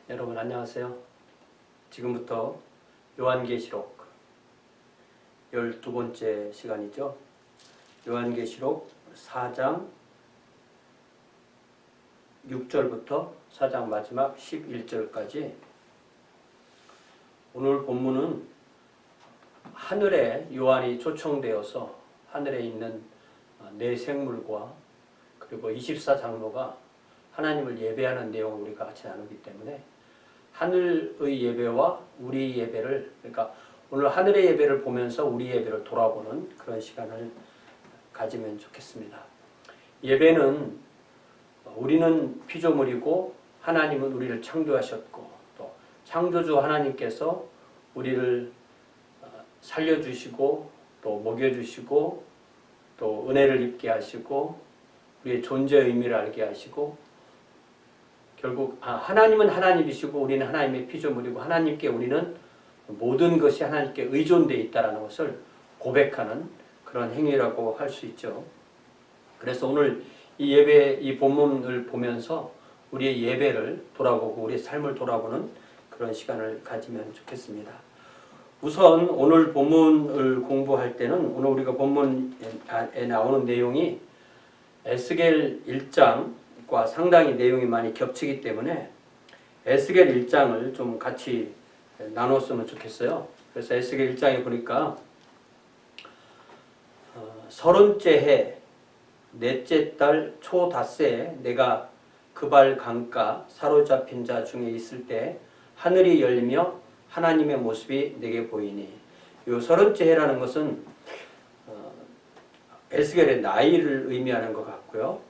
여러분 안녕하세요. 지금부터 요한계시록 12번째 시간이죠. 요한계시록 4장 6절부터 4장 마지막 11절까지 오늘 본문은 하늘에 요한이 초청되어서 하늘에 있는 네 생물과 그리고 24장로가 하나님을 예배하는 내용을 우리가 같이 나누기 때문에 하늘의 예배와 우리 예배를, 그러니까 오늘 하늘의 예배를 보면서 우리 예배를 돌아보는 그런 시간을 가지면 좋겠습니다. 예배는 우리는 피조물이고 하나님은 우리를 창조하셨고 또 창조주 하나님께서 우리를 살려주시고 또 먹여주시고 또 은혜를 입게 하시고 우리의 존재의 의미를 알게 하시고 결국 하나님은 하나님이시고 우리는 하나님의 피조물이고 하나님께 우리는 모든 것이 하나님께 의존되어 있다는 것을 고백하는 그런 행위라고 할 수 있죠. 그래서 오늘 이 예배, 이 본문을 보면서 우리의 예배를 돌아보고 우리의 삶을 돌아보는 그런 시간을 가지면 좋겠습니다. 우선 오늘 본문을 공부할 때는 오늘 우리가 본문에 나오는 내용이 에스겔 1장과 상당히 내용이 많이 겹치기 때문에 에스겔 1장을 좀 같이 나눴으면 좋겠어요. 그래서 에스겔 1장에 보니까 30째 해 넷째 달 초닷새에 내가 그발 강가 사로잡힌 자 중에 있을 때 하늘이 열리며 하나님의 모습이 내게 보이니, 이 30째 해라는 것은 에스겔의 나이를 의미하는 것 같고요.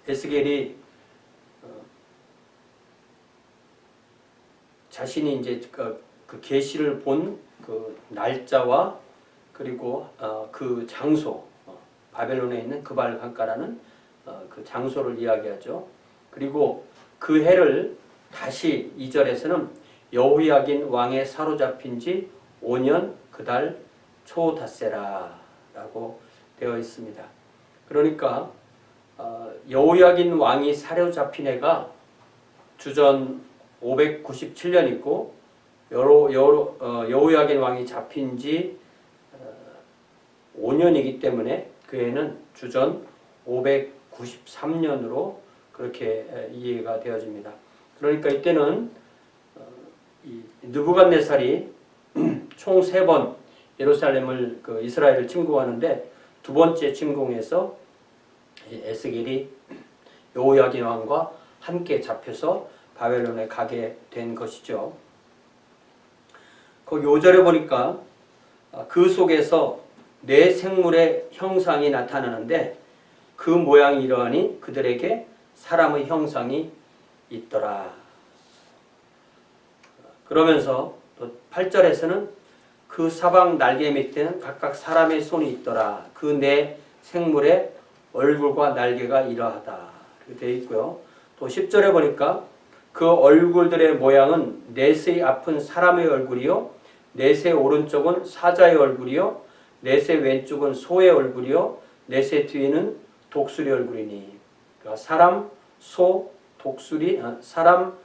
에스겔이 자신이 이제 그 계시를 본 그 날짜와 그리고 그 장소, 바벨론에 있는 그발 강가라는 그 장소를 이야기하죠. 그리고 그 해를 다시 2절에서는 여호야긴 왕에 사로잡힌 지 5년 그달 초닷새라 라고 되어 있습니다. 그러니까 여호야긴 왕이 사로잡힌 해가 주전 597년이고 여호야긴 왕이 잡힌 지 5년이기 때문에 그 해는 주전 593년으로 그렇게 이해가 되어집니다. 그러니까 이때는 이 느부갓네살이 총 3번 예루살렘을 이스라엘을 침공하는데 두 번째 침공에서 에스겔이 여호야긴 왕과 함께 잡혀서 바벨론에 가게 된 것이죠. 거기 5절에 보니까 그 속에서 네 생물의 형상이 나타나는데 그 모양이 이러하니 그들에게 사람의 형상이 있더라. 그러면서 또 8절에서는 그 사방 날개 밑에는 각각 사람의 손이 있더라. 그 네 생물의 얼굴과 날개가 이러하다. 이렇게 되어 있고요. 또 10절에 보니까 그 얼굴들의 모양은 넷의 앞은 사람의 얼굴이요, 넷의 오른쪽은 사자의 얼굴이요, 넷의 왼쪽은 소의 얼굴이요, 넷의 뒤에는 독수리 얼굴이니. 그러니까 사람, 소, 독수리, 사람,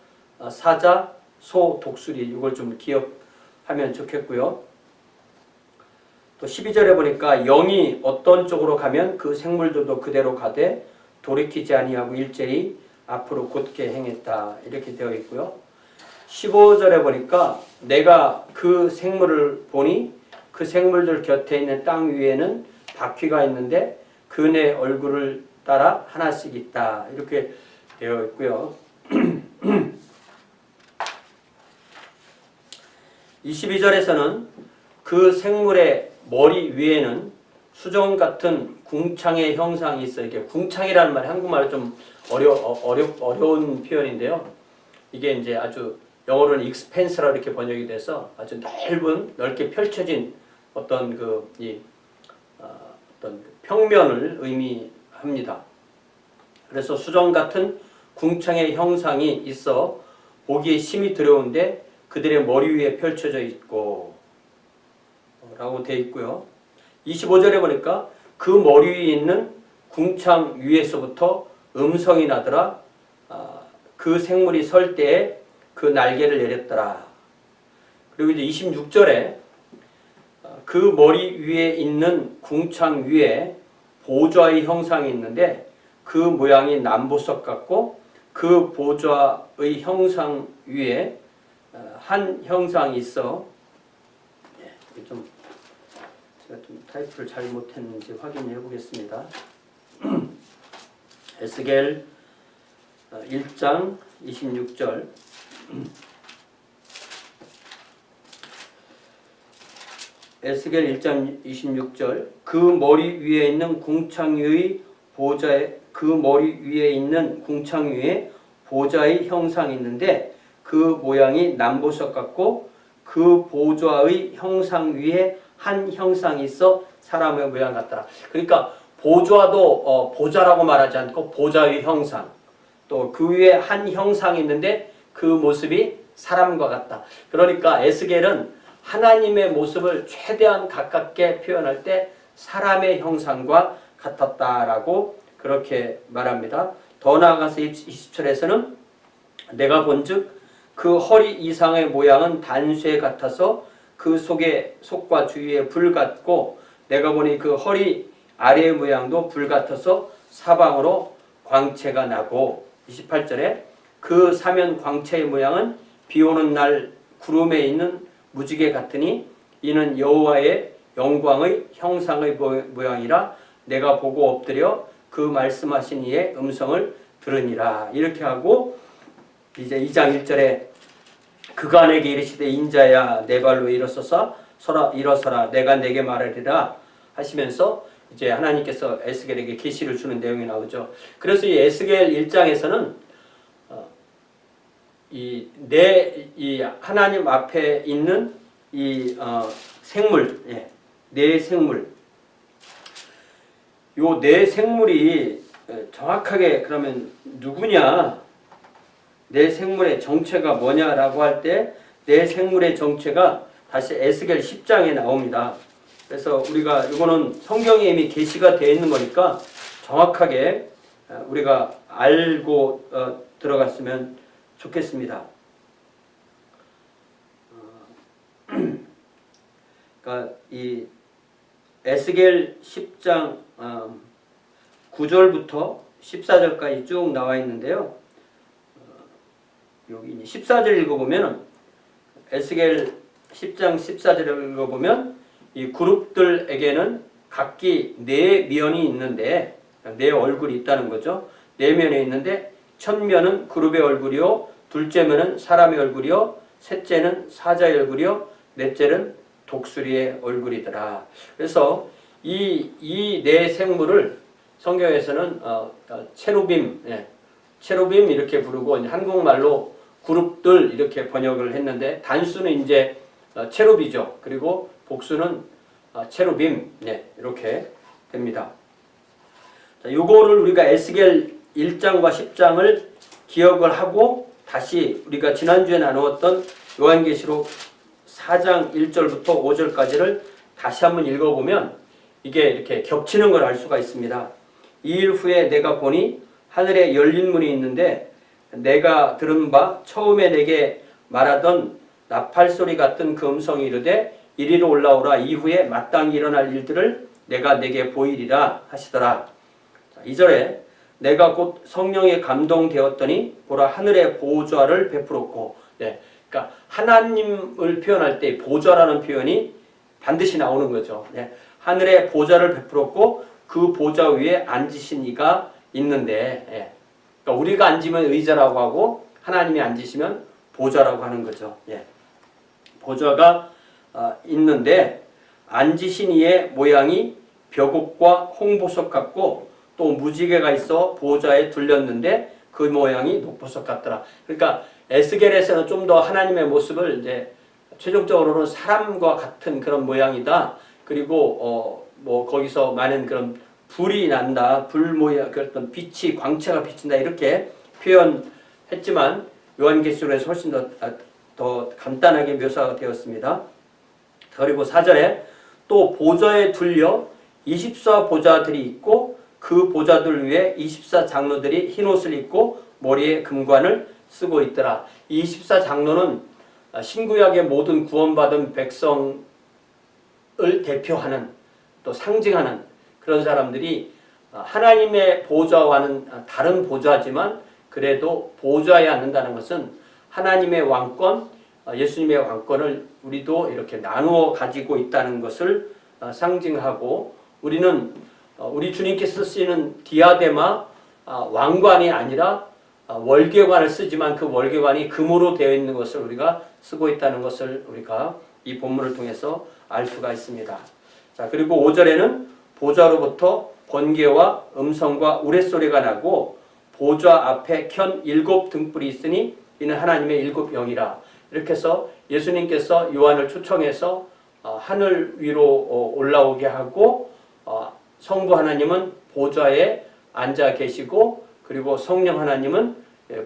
사자, 소, 독수리, 이걸 좀 기억하면 좋겠고요. 또 12절에 보니까 영이 어떤 쪽으로 가면 그 생물들도 그대로 가되 돌이키지 아니하고 일제히 앞으로 곧게 행했다. 이렇게 되어 있고요. 15절에 보니까 내가 그 생물을 보니 그 생물들 곁에 있는 땅 위에는 바퀴가 있는데 그네 얼굴을 따라 하나씩 있다. 이렇게 되어 있고요. 22절에서는 그 생물의 머리 위에는 수정 같은 궁창의 형상이 있어요. 이게 궁창이라는 말이 한국말로 좀 어려운 표현인데요. 이게 이제 아주 영어로는 expanse라 이렇게 번역이 돼서 아주 넓게 펼쳐진 어떤 어떤 평면을 의미합니다. 그래서 수정 같은 궁창의 형상이 있어 보기에 심히 두려운데 그들의 머리 위에 펼쳐져 있고 라고 되어 있고요. 25절에 보니까 그 머리 위에 있는 궁창 위에서부터 음성이 나더라. 그 생물이 설 때에 그 날개를 내렸더라. 그리고 이제 26절에 그 머리 위에 있는 궁창 위에 보좌의 형상이 있는데 그 모양이 남보석 같고 그 보좌의 형상 위에 한 형상이 있어. 제가 좀 타이프를 잘못했는지 확인해 보겠습니다. 에스겔 1장 26절 에스겔 1장 26절 그 머리 위에 있는 궁창 위의 보좌에 그 머리 위에 있는 궁창 위에 보좌의 형상이 있는데 그 모양이 남보석 같고 그 보좌의 형상 위에 한 형상이 있어 사람의 모양 같더라. 그러니까 보좌도 보좌라고 말하지 않고 보좌의 형상, 또 그 위에 한 형상이 있는데 그 모습이 사람과 같다. 그러니까 에스겔은 하나님의 모습을 최대한 가깝게 표현할 때 사람의 형상과 같았다라고 그렇게 말합니다. 더 나아가서 20절에서는 내가 본즉 그 허리 이상의 모양은 단쇠 같아서 그 속과 주위에 불 같고 내가 보니 그 허리 아래의 모양도 불 같아서 사방으로 광채가 나고 28절에 그 사면 광채의 모양은 비 오는 날 구름에 있는 무지개 같으니 이는 여호와의 영광의 형상의 모양이라 내가 보고 엎드려 그 말씀하신 이의 음성을 들으니라. 이렇게 하고 이제 2장 1절에 그가 내게 이르시되 인자야 내 발로 일어서라 내가 내게 말하리라 하시면서 이제 하나님께서 에스겔에게 계시를 주는 내용이 나오죠. 그래서 이 에스겔 1장에서는 이 하나님 앞에 있는 이 생물, 네 생물, 요 네 생물이 정확하게 그러면 누구냐, 네 생물의 정체가 뭐냐라고 할 때 네 생물의 정체가 다시 에스겔 10장에 나옵니다. 그래서 우리가 이거는 성경에 이미 계시가 되어 있는 거니까 정확하게 우리가 알고 들어갔으면 좋겠습니다. 그러니까 이 에스겔 10장 9절부터 14절까지 쭉 나와 있는데요. 여기 14절 읽어보면 에스겔 10장 14절을 읽어보면 이 그룹들에게는 각기 네 면이 있는데 네 얼굴이 있다는 거죠. 네 면이 있는데 첫 면은 그룹의 얼굴이요, 둘째 면은 사람의 얼굴이요, 셋째는 사자의 얼굴이요, 넷째는 독수리의 얼굴이더라. 그래서 이 네 생물을 성경에서는 체루빔, 체루빔 이렇게 부르고 한국말로 그룹들 이렇게 번역을 했는데 단수는 이제 체루비죠. 그리고 복수는 체루빔, 이렇게 됩니다. 자, 요거를 우리가 에스겔 1장과 10장을 기억을 하고 다시 우리가 지난주에 나누었던 요한계시록 4장 1절부터 5절까지를 다시 한번 읽어보면 이게 이렇게 겹치는 걸 알 수가 있습니다. 2일 후에 내가 보니 하늘에 열린 문이 있는데 내가 들은 바 처음에 내게 말하던 나팔소리 같은 그 음성이 이르되 이리로 올라오라. 이후에 마땅히 일어날 일들을 내가 내게 보이리라 하시더라. 2절에 내가 곧 성령에 감동되었더니 보라 하늘의 보좌를 베풀었고, 그러니까 하나님을 표현할 때 보좌라는 표현이 반드시 나오는 거죠. 하늘의 보좌를 베풀었고 그 보좌 위에 앉으신 이가 있는데, 그러니까 우리가 앉으면 의자라고 하고 하나님이 앉으시면 보좌라고 하는 거죠. 보좌가 있는데 앉으신 이의 모양이 벽옥과 홍보석 같고 또 무지개가 있어 보좌에 둘렸는데 그 모양이 녹보석 같더라. 그러니까 에스겔에서는 좀 더 하나님의 모습을 이제 최종적으로는 사람과 같은 그런 모양이다. 그리고 뭐 거기서 많은 그런 불이 난다, 불 모양, 그랬던 빛이 광채가 비친다 이렇게 표현했지만 요한계시록에서 훨씬 더 간단하게 묘사가 되었습니다. 그리고 4절에 또 보좌에 둘려 24보좌들이 있고 그 보좌들 위에 24장로들이 흰옷을 입고 머리에 금관을 쓰고 있더라. 이 24장로는 신구약의 모든 구원받은 백성을 대표하는 또 상징하는 그런 사람들이 하나님의 보좌와는 다른 보좌지만 그래도 보좌에 앉는다는 것은 하나님의 왕권, 예수님의 왕권을 우리도 이렇게 나누어 가지고 있다는 것을 상징하고 우리는 우리 주님께서 쓰시는 디아데마 왕관이 아니라 월계관을 쓰지만 그 월계관이 금으로 되어 있는 것을 우리가 쓰고 있다는 것을 우리가 이 본문을 통해서 알 수가 있습니다. 자, 그리고 5절에는 보좌로부터 번개와 음성과 우레소리가 나고 보좌 앞에 켠 7 등불이 있으니 이는 하나님의 7 영이라. 이렇게 해서 예수님께서 요한을 초청해서 하늘 위로 올라오게 하고 성부 하나님은 보좌에 앉아 계시고 그리고 성령 하나님은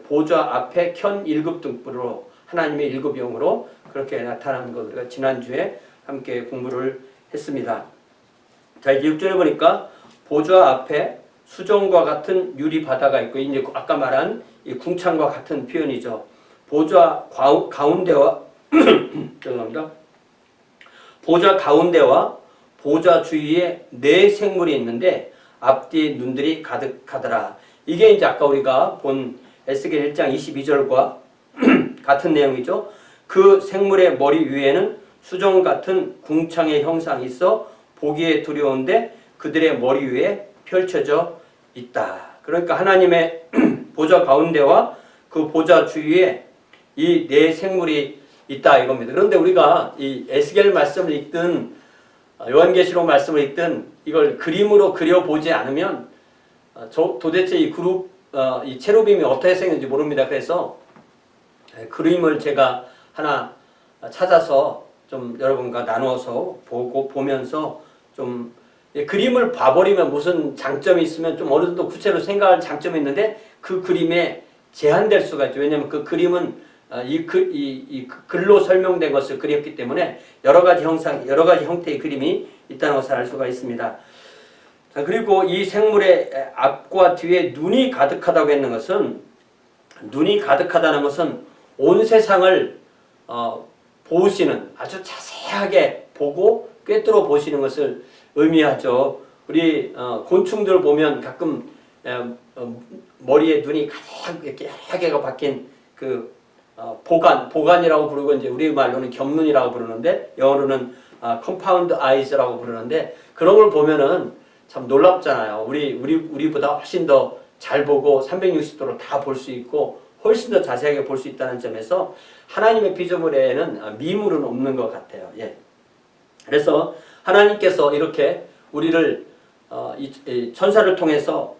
보좌 앞에 켠 7 등불로 하나님의 7 영으로 그렇게 나타나는 것 우리가 지난주에 함께 공부를 했습니다. 자, 이제 6절에 보니까 보좌 앞에 수정과 같은 유리 바다가 있고 이제 아까 말한 이 궁창과 같은 표현이죠. 보좌 가운데와 죄송합니다. 보좌 가운데와 보좌 주위에 4 생물이 있는데 앞뒤 눈들이 가득하더라. 이게 이제 아까 우리가 본 에스겔 1장 22절과 같은 내용이죠. 그 생물의 머리 위에는 수정 같은 궁창의 형상이 있어 보기에 두려운데 그들의 머리 위에 펼쳐져 있다. 그러니까 하나님의 보좌 가운데와 그 보좌 주위에 이 4 생물이 있다 이겁니다. 그런데 우리가 이 에스겔 말씀을 읽든 요한계시록 말씀을 읽든 이걸 그림으로 그려보지 않으면 도대체 이 이 체루빔이 어떻게 생겼는지 모릅니다. 그래서 그림을 제가 하나 찾아서 좀 여러분과 나누어서 보면서 좀 그림을 봐버리면 무슨 장점이 있으면 좀 어느 정도 구체로 생각할 장점이 있는데 그 그림에 제한될 수가 있죠. 왜냐하면 그 그림은 이 글로 설명된 것을 그렸기 때문에 여러 가지 형태의 그림이 있다는 것을 알 수가 있습니다. 자, 그리고 이 생물의 앞과 뒤에 눈이 가득하다고 했는 것은 눈이 가득하다는 것은 온 세상을 보시는 아주 자세하게 보고 꿰뚫어 보시는 것을 의미하죠. 우리 곤충들 보면 가끔 머리에 눈이 가득 이렇게 여러 개가 박힌 그 보관이라고 부르고 이제 우리 말로는 겹눈이라고 부르는데 영어로는 compound eyes라고 부르는데 그런 걸 보면은 참 놀랍잖아요. 우리보다 훨씬 더 잘 보고 360도로 다 볼 수 있고 훨씬 더 자세하게 볼 수 있다는 점에서 하나님의 피조물에는 미물은 없는 것 같아요. 예. 그래서 하나님께서 이렇게 우리를 이 천사를 통해서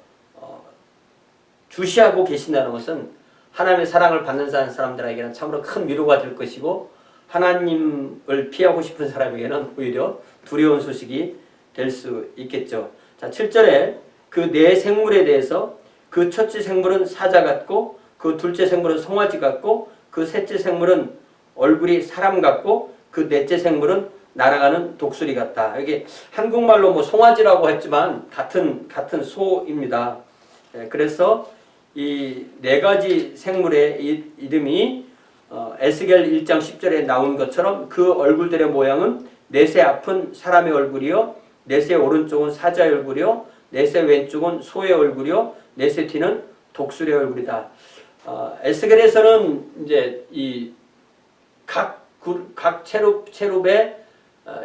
주시하고 계신다는 것은 하나님의 사랑을 받는 사람들에게는 참으로 큰 위로가 될 것이고 하나님을 피하고 싶은 사람에게는 오히려 두려운 소식이 될 수 있겠죠. 자, 7절에 그 4 생물에 대해서 그 첫째 생물은 사자 같고 그 둘째 생물은 송아지 같고 그 셋째 생물은 얼굴이 사람 같고 그 넷째 생물은 날아가는 독수리 같다. 여기 한국말로 뭐 송아지라고 했지만 같은 소입니다. 그래서 이 4가지 생물의 이름이 에스겔 1장 10절에 나온 것처럼 그 얼굴들의 모양은 넷의 앞은 사람의 얼굴이요 넷의 오른쪽은 사자의 얼굴이요 넷의 왼쪽은 소의 얼굴이요 넷의 뒤는 독수리의 얼굴이다. 에스겔에서는 이제 이 각 체룹의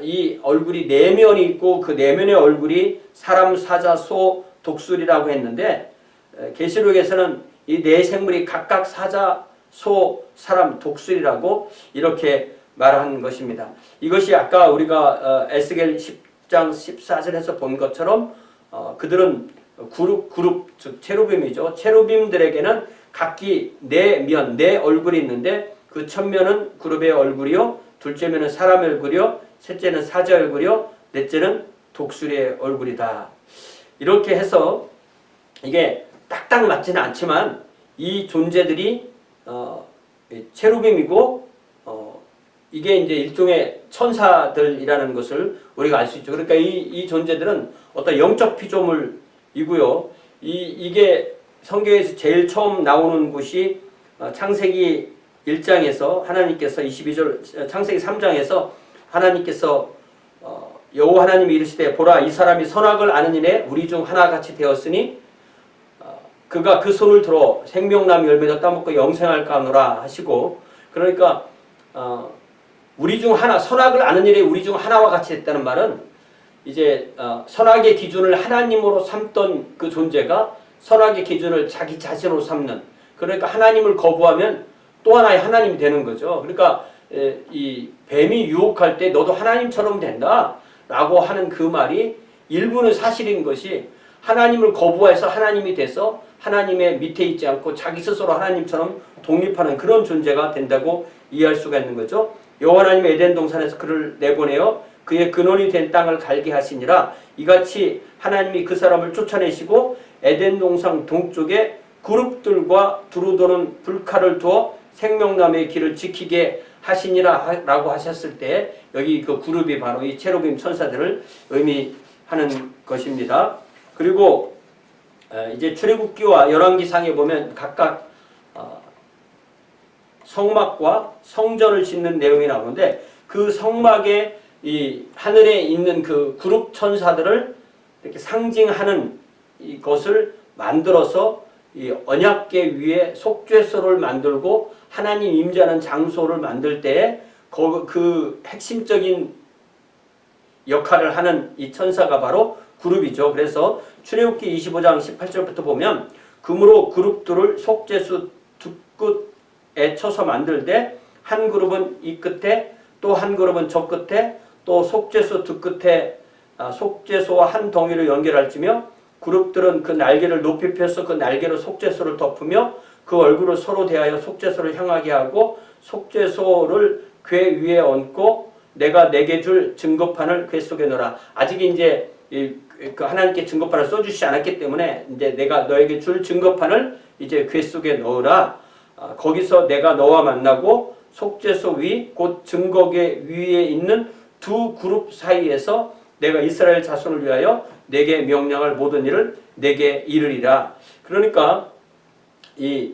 이 얼굴이 4면이 있고 그 4면의 얼굴이 사람, 사자, 소, 독수리라고 했는데 계시록에서는 이 4 생물이 각각 사자, 소, 사람, 독수리라고 이렇게 말한 것입니다. 이것이 아까 우리가 에스겔 10장 14절에서 본 것처럼 그들은 그룹 즉 체루빔이죠. 체루빔들에게는 각기 4면, 4 얼굴이 있는데 그 첫면은 그룹의 얼굴이요 둘째 면은 사람의 얼굴이요 셋째는 사자의 얼굴이요 넷째는 독수리의 얼굴이다. 이렇게 해서 이게 딱딱 맞지는 않지만 이 존재들이 체루빔이고 이게 이제 일종의 천사들이라는 것을 우리가 알 수 있죠. 그러니까 이 존재들은 어떤 영적 피조물이고요. 이게 성경에서 제일 처음 나오는 곳이 창세기 1장에서 하나님께서 22절 창세기 3장에서 하나님께서 여호와 하나님이 이르시되 보라 이 사람이 선악을 아는 일에 우리 중 하나같이 되었으니 그가 그 손을 들어 생명나무 열매도 따먹고 영생할까 하노라 하시고, 그러니까 우리 중 하나, 선악을 아는 일에 우리 중 하나와 같이 됐다는 말은 이제 선악의 기준을 하나님으로 삼던 그 존재가 선악의 기준을 자기 자신으로 삼는, 그러니까 하나님을 거부하면 또 하나의 하나님이 되는 거죠. 그러니까 이 뱀이 유혹할 때 너도 하나님처럼 된다 라고 하는 그 말이 일부는 사실인 것이, 하나님을 거부해서 하나님이 돼서 하나님의 밑에 있지 않고 자기 스스로 하나님처럼 독립하는 그런 존재가 된다고 이해할 수가 있는 거죠. 여호와 하나님의 에덴 동산에서 그를 내보내어 그의 근원이 된 땅을 갈게 하시니라. 이같이 하나님이 그 사람을 쫓아내시고 에덴 동산 동쪽에 그룹들과 두루 도는 불칼을 두어 생명나무의 길을 지키게 하시니라 라고 하셨을 때 여기 그 그룹이 바로 이 체루빔 천사들을 의미하는 것입니다. 그리고 이제 출애굽기와 열왕기상에 보면 각각 성막과 성전을 짓는 내용이 나오는데, 그 성막에 이 하늘에 있는 그 그룹 천사들을 이렇게 상징하는 이것을 만들어서 이 언약궤 위에 속죄소를 만들고 하나님 임재하는 장소를 만들 때에 그 핵심적인 역할을 하는 이 천사가 바로 그룹이죠. 그래서 출애굽기 25장 18절부터 보면 금으로 그룹들을 속죄소 두 끝에 쳐서 만들 때 한 그룹은 이 끝에 또 한 그룹은 저 끝에 또 속죄소 두 끝에 속죄소와 한 덩이를 연결할지며 그룹들은 그 날개를 높이 펴서 그 날개로 속죄소를 덮으며 그 얼굴을 서로 대하여 속죄소를 향하게 하고 속죄소를 궤 위에 얹고 내가 내게 줄 증거판을 궤 속에 넣어라. 아직 이제 그 하나님께 증거판을 써주시지 않았기 때문에 이제 내가 너에게 줄 증거판을 이제 궤 속에 넣으라. 거기서 내가 너와 만나고 속죄소 위 곧 증거궤 위에 있는 두 그룹 사이에서 내가 이스라엘 자손을 위하여 내게 명령할 모든 일을 내게 이르리라. 그러니까 이게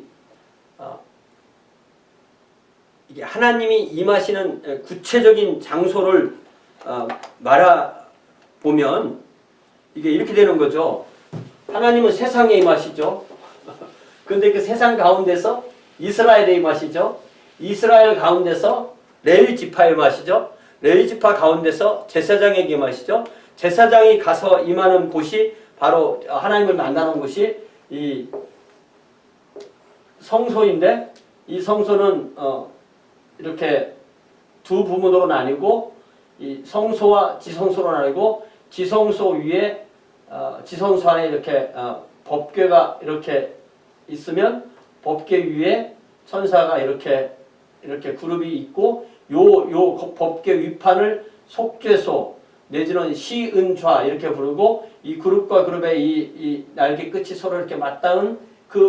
하나님이 임하시는 구체적인 장소를 말해보면 이게 이렇게 되는 거죠. 하나님은 세상에 임하시죠. 근데 그 세상 가운데서 이스라엘에 임하시죠. 이스라엘 가운데서 레위 지파에 임하시죠. 레위 지파 가운데서 제사장에게 임하시죠. 제사장이 가서 임하는 곳이 바로 하나님을 만나는 곳이 이 성소인데, 이 성소는 이렇게 두 부분으로 나뉘고 이 성소와 지성소로 나뉘고, 지성소 위에 지성소 안에 이렇게 법궤가 이렇게 있으면 법궤 위에 천사가 이렇게 그룹이 있고, 요 법궤 위판을 속죄소 내지는 시은좌 이렇게 부르고, 이 그룹과 그룹의 이 날개 끝이 서로 이렇게 맞닿은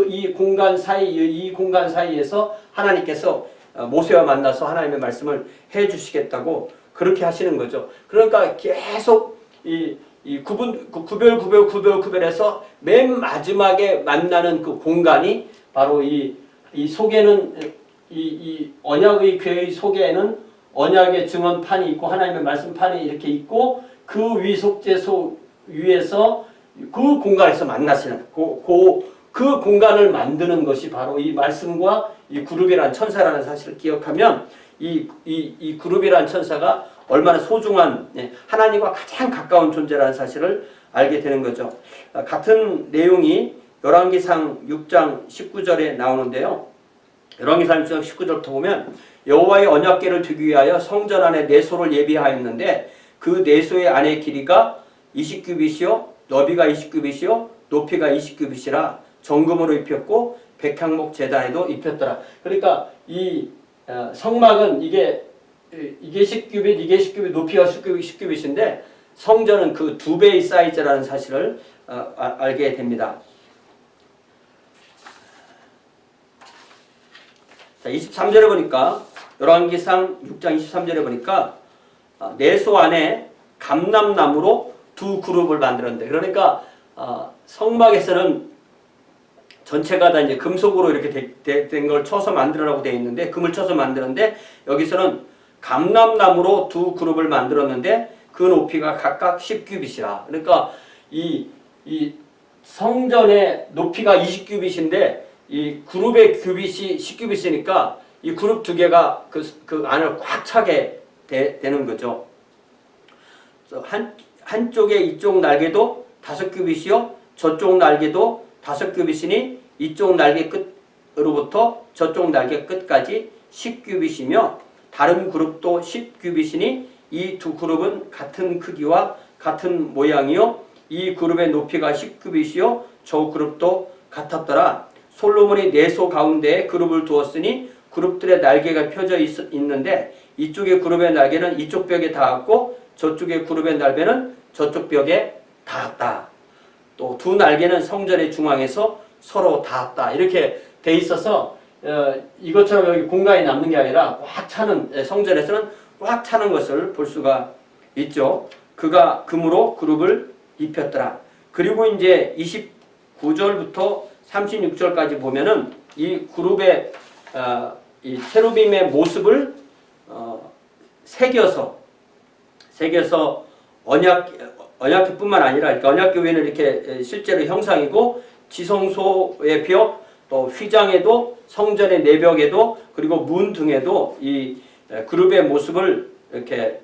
이 공간 사이에서 하나님께서 모세와 만나서 하나님의 말씀을 해 주시겠다고 그렇게 하시는 거죠. 그러니까 계속 구별해서 맨 마지막에 만나는 그 공간이 바로 이 속에는 이 언약의 궤의 속에는 언약의 증언판이 있고 하나님의 말씀판이 이렇게 있고, 그 위 속죄소 위에서 그 공간에서 만나시는 그 공간을 만드는 것이 바로 이 말씀과 이 그룹이라는 천사라는 사실을 기억하면 이 그룹이라는 천사가 얼마나 소중한 하나님과 가장 가까운 존재라는 사실을 알게 되는 거죠. 같은 내용이 열왕기상 6장 19절에 나오는데요. 열왕기상 6장 19절부터 보면 여호와의 언약궤를 두기 위하여 성전 안에 내소를 예비하였는데 그 내소의 안의 길이가 20규빗이요 너비가 20규빗이요 높이가 20규빗이라 정금으로 입혔고 백향목 제단에도 입혔더라. 그러니까 이 성막은 이게 10규빗, 이게 10규빗, 높이가 10규빗인데 성전은 그 2배의 사이즈라는 사실을 알게 됩니다. 자, 23절에 보니까 열왕기상 6장 23절에 보니까 내소 안에 감람나무로 두 그룹을 만들었는데, 그러니까 성막에서는 전체가 다 이제 금속으로 이렇게 된 걸 쳐서 만들어라고 되어 있는데, 금을 쳐서 만들었는데, 여기서는 감람나무로 두 그룹을 만들었는데 그 높이가 각각 10규빗이라. 그러니까 이 성전의 높이가 20규빗인데 이 그룹의 규빗이 10규빗이니까 이 그룹 두 개가 그 안을 꽉 차게 되는 거죠. 한쪽에 이쪽 날개도 5규빗이요, 저쪽 날개도 5규빗이니 이쪽 날개 끝으로부터 저쪽 날개 끝까지 10규빗이며 다른 그룹도 10규빗이니 이 두 그룹은 같은 크기와 같은 모양이요, 이 그룹의 높이가 10규빗이요 저 그룹도 같았더라. 솔로몬이 내소 가운데에 그룹을 두었으니 그룹들의 날개가 펴져 있는데 이쪽의 그룹의 날개는 이쪽 벽에 닿았고 저쪽의 그룹의 날개는 저쪽 벽에 닿았다. 또 두 날개는 성전의 중앙에서 서로 닿았다. 이렇게 돼 있어서 이것처럼 여기 공간이 남는 게 아니라 꽉 차는, 성전에서는 꽉 차는 것을 볼 수가 있죠. 그가 금으로 그룹을 입혔더라. 그리고 이제 29절부터 36절까지 보면은 이 그룹의 이 체루빔의 모습을 새겨서 언약궤뿐만 아니라, 그러니까 언약궤는 이렇게 실제로 형상이고 지성소의 벽, 또 휘장에도, 성전의 내벽에도, 그리고 문 등에도 이 그룹의 모습을 이렇게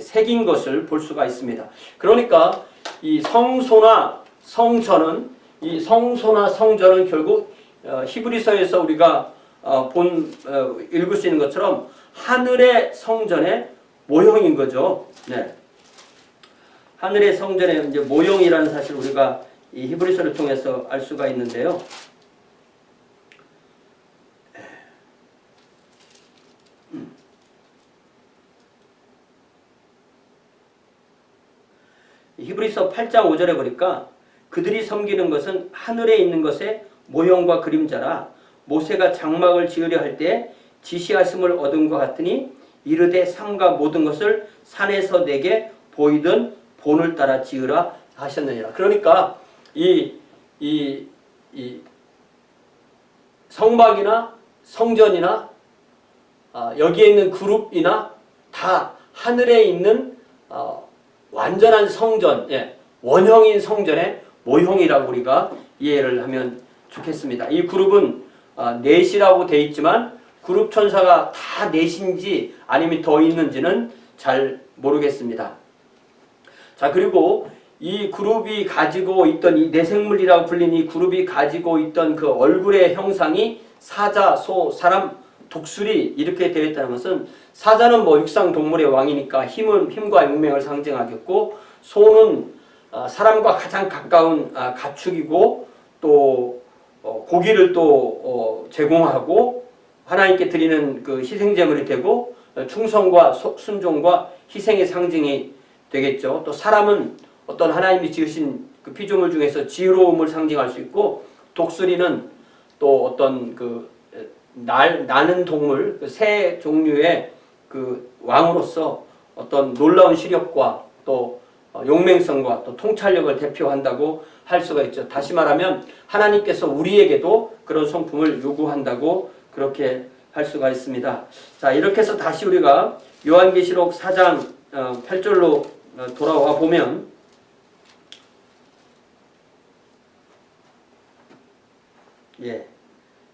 새긴 것을 볼 수가 있습니다. 그러니까 이 성소나 성전은 결국 히브리서에서 우리가 읽을 수 있는 것처럼 하늘의 성전의 모형인 거죠. 네. 하늘의 성전의 이제 모형이라는 사실을 우리가 이 히브리서를 통해서 알 수가 있는데요. 히브리서 8장 5절에 보니까 그들이 섬기는 것은 하늘에 있는 것의 모형과 그림자라 모세가 장막을 지으려 할 때 지시하심을 얻은 것 같으니 이르되 삼가 모든 것을 산에서 내게 보이던 본을 따라 지으라 하셨느니라. 그러니까 이 성막이나 성전이나 여기에 있는 그룹이나 다 하늘에 있는 완전한 성전, 원형인 성전의 모형이라고 우리가 이해를 하면 좋겠습니다. 이 그룹은 넷이라고 되어 있지만 그룹 천사가 다 넷인지 아니면 더 있는지는 잘 모르겠습니다. 자, 그리고 이 그룹이 가지고 있던 이 내생물이라고 불린 이 그룹이 가지고 있던 그 얼굴의 형상이 사자, 소, 사람, 독수리 이렇게 되어 있다는 것은 사자는 뭐 육상 동물의 왕이니까 힘과 용맹을 상징하겠고, 소는 사람과 가장 가까운 가축이고 또 고기를 또 제공하고 하나님께 드리는 그 희생제물이 되고 충성과 순종과 희생의 상징이 되겠죠. 또 사람은 어떤 하나님이 지으신 그 피조물 중에서 지혜로움을 상징할 수 있고, 독수리는 또 어떤 그 나는 동물, 그 새 종류의 그 왕으로서 어떤 놀라운 시력과 또 용맹성과 또 통찰력을 대표한다고 할 수가 있죠. 다시 말하면 하나님께서 우리에게도 그런 성품을 요구한다고 그렇게 할 수가 있습니다. 자, 이렇게 해서 다시 우리가 요한계시록 4장 8절로 돌아와 보면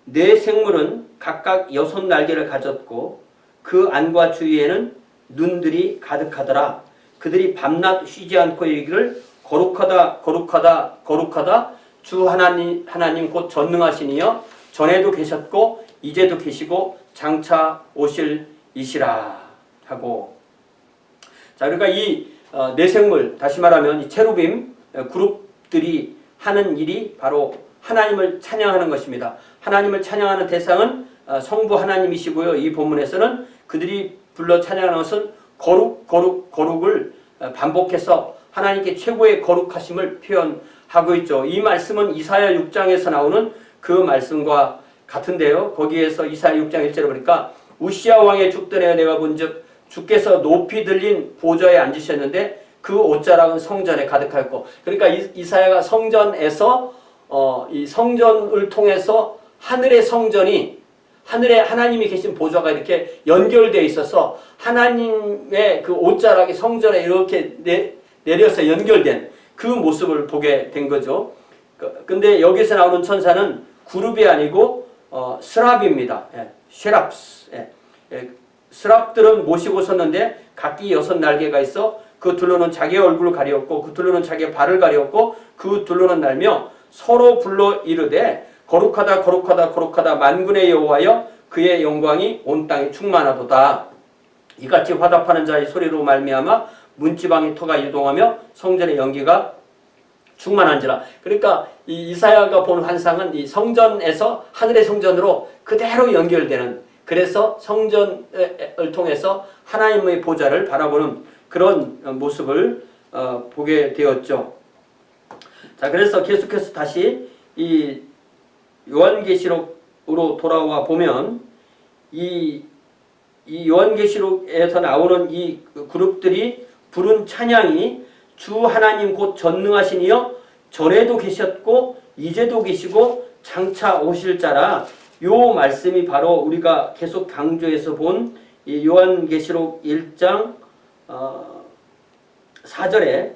네 생물은 각각 6날개를 가졌고 그 안과 주위에는 눈들이 가득하더라. 그들이 밤낮 쉬지 않고 이르기를 거룩하다 거룩하다 거룩하다 주 하나님 곧 전능하시니여 전에도 계셨고 이제도 계시고 장차 오실 이시라 하고. 자, 그러니까 이 네 생물, 다시 말하면 이 체루빔 그룹들이 하는 일이 바로 하나님을 찬양하는 것입니다. 하나님을 찬양하는 대상은 성부 하나님이시고요. 이 본문에서는 그들이 불러 찬양하는 것은 거룩 거룩 거룩을 반복해서 하나님께 최고의 거룩하심을 표현하고 있죠. 이 말씀은 이사야 6장에서 나오는 그 말씀과 같은데요. 거기에서 이사야 6장 1절에 보니까 우시야 왕의 죽전에 내가 본즉 주께서 높이 들린 보좌에 앉으셨는데 그 옷자락은 성전에 가득하였고, 그러니까 이사야가 성전에서 이 성전을 통해서 하늘의 성전이 하늘에 하나님이 계신 보좌가 이렇게 연결되어 있어서 하나님의 그 옷자락이 성전에 이렇게 내려서 연결된 그 모습을 보게 된 거죠. 근데 여기서 나오는 천사는 그룹이 아니고 스랍입니다. 쉐랍스. 스랍들은 모시고 섰는데 각기 6날개가 있어 그 둘로는 자기의 얼굴을 가리었고 그 둘로는 자기의 발을 가리었고 그 둘로는 날며 서로 불러 이르되 거룩하다 거룩하다 거룩하다 만군의 여호와여 그의 영광이 온 땅에 충만하도다. 이같이 화답하는 자의 소리로 말미암아 문지방의 터가 유동하며 성전의 연기가 충만한지라. 그러니까 이 이사야가 본 환상은 이 성전에서 하늘의 성전으로 그대로 연결되는, 그래서 성전을 통해서 하나님의 보좌를 바라보는 그런 모습을 보게 되었죠. 자, 그래서 계속해서 다시 이 요한계시록으로 돌아와 보면 이 요한계시록에서 나오는 이 그룹들이 부른 찬양이 주 하나님 곧 전능하신 이여 전에도 계셨고 이제도 계시고 장차 오실 자라. 요 말씀이 바로 우리가 계속 강조해서 본 이 요한계시록 1장 4절에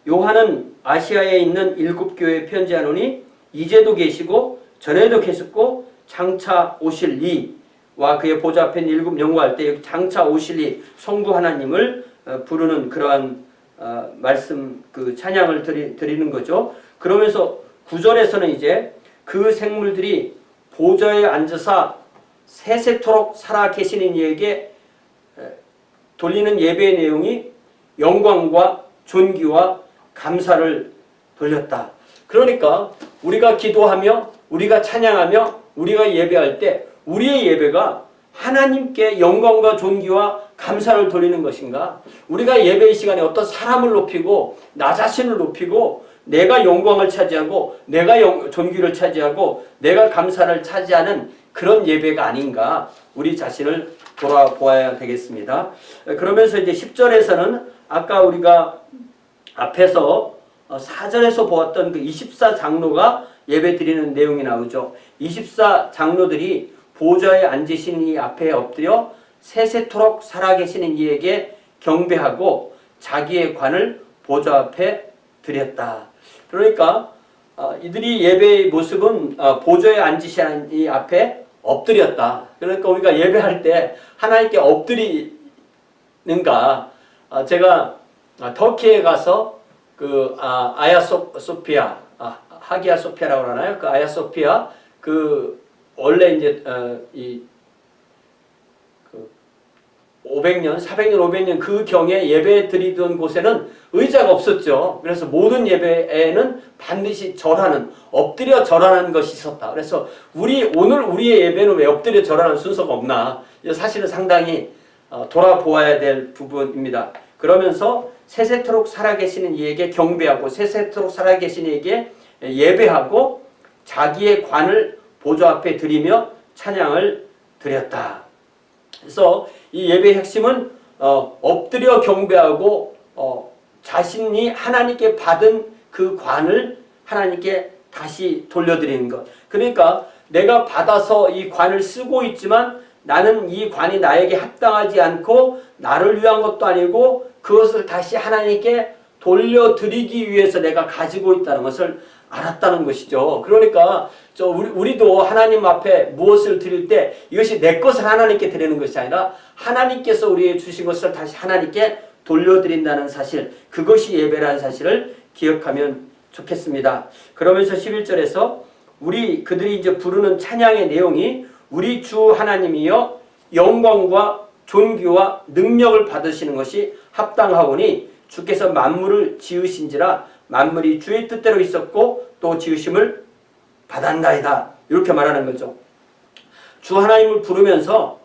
요한은 아시아에 있는 7교회에 편지하노니 이제도 계시고 전에도 계셨고 장차 오실 이와 그의 보좌 앞에 있는 7 영광할 때 장차 오실 이 성부 하나님을 부르는 그러한 말씀, 그 찬양을 드리는 거죠. 그러면서 9절에서는 이제 그 생물들이 보좌에 앉으사 세세토록 살아 계시는 이에게 돌리는 예배의 내용이 영광과 존귀와 감사를 돌렸다. 그러니까 우리가 기도하며 우리가 찬양하며 우리가 예배할 때 우리의 예배가 하나님께 영광과 존귀와 감사를 돌리는 것인가? 우리가 예배의 시간에 어떤 사람을 높이고 나 자신을 높이고 내가 영광을 차지하고 내가 존귀를 차지하고 내가 감사를 차지하는 그런 예배가 아닌가? 우리 자신을 돌아보아야 되겠습니다. 그러면서 이제 10절에서는 아까 우리가 앞에서 4절에서 보았던 그 24장로가 예배 드리는 내용이 나오죠. 24장로들이 보좌에 앉으신 이 앞에 엎드려 세세토록 살아계시는 이에게 경배하고 자기의 관을 보좌 앞에 드렸다. 그러니까 이들이 예배의 모습은 보좌에 앉으신 이 앞에 엎드렸다. 그러니까 우리가 예배할 때 하나님께 엎드리는가? 제가 터키에 가서 그 아야소피아, 하기야 소피아라고 하나요? 그 아야소피아 그 원래 이제 이 500년, 400년, 500년 그 경에 예배 드리던 곳에는 의자가 없었죠. 그래서 모든 예배에는 반드시 절하는, 엎드려 절하는 것이 있었다. 그래서 오늘 우리의 예배는 왜 엎드려 절하는 순서가 없나? 사실은 상당히 돌아보아야 될 부분입니다. 그러면서 세세토록 살아계시는 이에게 경배하고 세세토록 살아계시는 이에게 예배하고 자기의 관을 보좌 앞에 드리며 찬양을 드렸다. 그래서 이 예배의 핵심은 엎드려 경배하고 자신이 하나님께 받은 그 관을 하나님께 다시 돌려드리는 것. 그러니까 내가 받아서 이 관을 쓰고 있지만 나는 이 관이 나에게 합당하지 않고 나를 위한 것도 아니고 그것을 다시 하나님께 돌려드리기 위해서 내가 가지고 있다는 것을 알았다는 것이죠. 그러니까 우리도 하나님 앞에 무엇을 드릴 때 이것이 내 것을 하나님께 드리는 것이 아니라 하나님께서 우리에게 주신 것을 다시 하나님께 돌려드린다는 사실, 그것이 예배라는 사실을 기억하면 좋겠습니다. 그러면서 11절에서 그들이 이제 부르는 찬양의 내용이 우리 주 하나님이여 영광과 존귀와 능력을 받으시는 것이 합당하오니 주께서 만물을 지으신지라 만물이 주의 뜻대로 있었고 또 지으심을 받았나이다. 이렇게 말하는 거죠. 주 하나님을 부르면서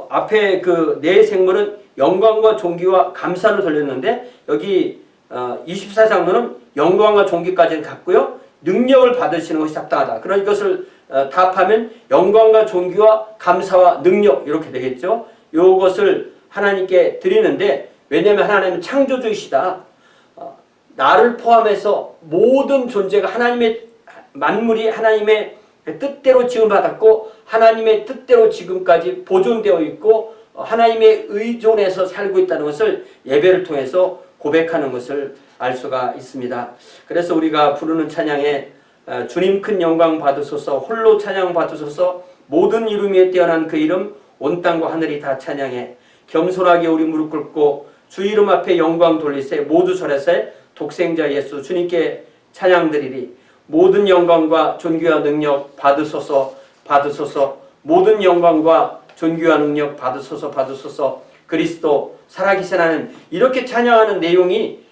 앞에 그 네 생물은 영광과 존귀와 감사를 돌렸는데 여기 24장로는 영광과 존귀까지는 갔고요. 능력을 받으시는 것이 합당하다. 그런 이것을 답하면 영광과 존귀와 감사와 능력 이렇게 되겠죠. 이것을 하나님께 드리는데 왜냐하면 하나님은 창조주이시다. 나를 포함해서 모든 존재가 하나님의 만물이 하나님의 뜻대로 지음받았고 하나님의 뜻대로 지금까지 보존되어 있고 하나님의 의존에서 살고 있다는 것을 예배를 통해서 고백하는 것을 알 수가 있습니다. 그래서 우리가 부르는 찬양에 주님 큰 영광 받으소서, 홀로 찬양 받으소서, 모든 이름 위에 뛰어난 그 이름 온 땅과 하늘이 다 찬양해, 겸손하게 우리 무릎 꿇고 주 이름 앞에 영광 돌리세, 모두 절하세, 독생자 예수 주님께 찬양드리리. 모든 영광과 존귀와 능력 받으소서, 받으소서, 모든 영광과 존귀와 능력 받으소서, 받으소서, 그리스도 살아계신 하나님. 이렇게 찬양하는 내용이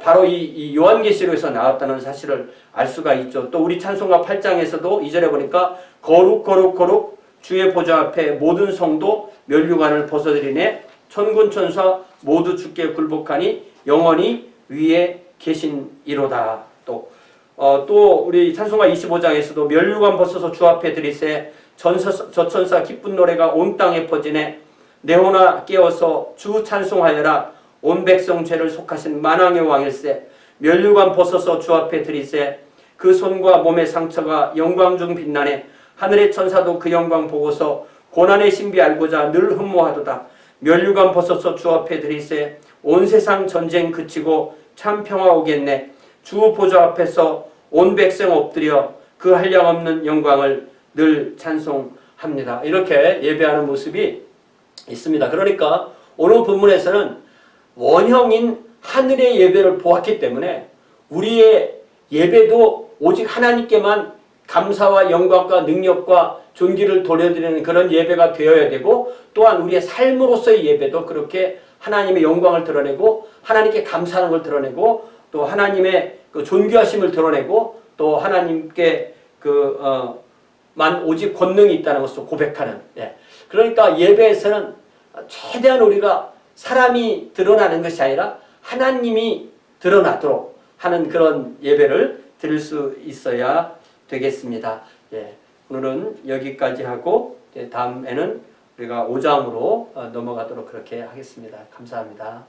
바로 이 요한계시록에서 나왔다는 사실을 알 수가 있죠. 또 우리 찬송가 8장에서도 2절에 보니까 거룩 거룩 거룩 주의 보좌 앞에 모든 성도 면류관을 벗어들이네, 천군 천사 모두 주께 굴복하니 영원히 위에 계신이로다. 또 우리 찬송가 25장에서도 면류관 벗어서 주 앞에 들이세, 저천사 기쁜 노래가 온 땅에 퍼지네, 네오나 깨어서 주 찬송하여라, 온 백성 죄를 속하신 만왕의 왕일세, 면류관 벗어서 주 앞에 들이세, 그 손과 몸의 상처가 영광 중 빛나네, 하늘의 천사도 그 영광 보고서 고난의 신비 알고자 늘 흠모하도다. 면류관 벗어서 주 앞에 들이세, 온 세상 전쟁 그치고 참 평화 오겠네, 주 보좌 앞에서 온 백성 엎드려 그 한량없는 영광을 늘 찬송합니다. 이렇게 예배하는 모습이 있습니다. 그러니까 오늘 본문에서는 원형인 하늘의 예배를 보았기 때문에 우리의 예배도 오직 하나님께만 감사와 영광과 능력과 존귀를 돌려드리는 그런 예배가 되어야 되고, 또한 우리의 삶으로서의 예배도 그렇게 하나님의 영광을 드러내고 하나님께 감사하는 걸 드러내고 또 하나님의 그 존귀하심을 드러내고 또 하나님께 만 오직 권능이 있다는 것을 고백하는. 그러니까 예배에서는 최대한 우리가 사람이 드러나는 것이 아니라 하나님이 드러나도록 하는 그런 예배를 드릴 수 있어야 되겠습니다. 오늘은 여기까지 하고 다음에는 우리가 5장으로 넘어가도록 그렇게 하겠습니다. 감사합니다.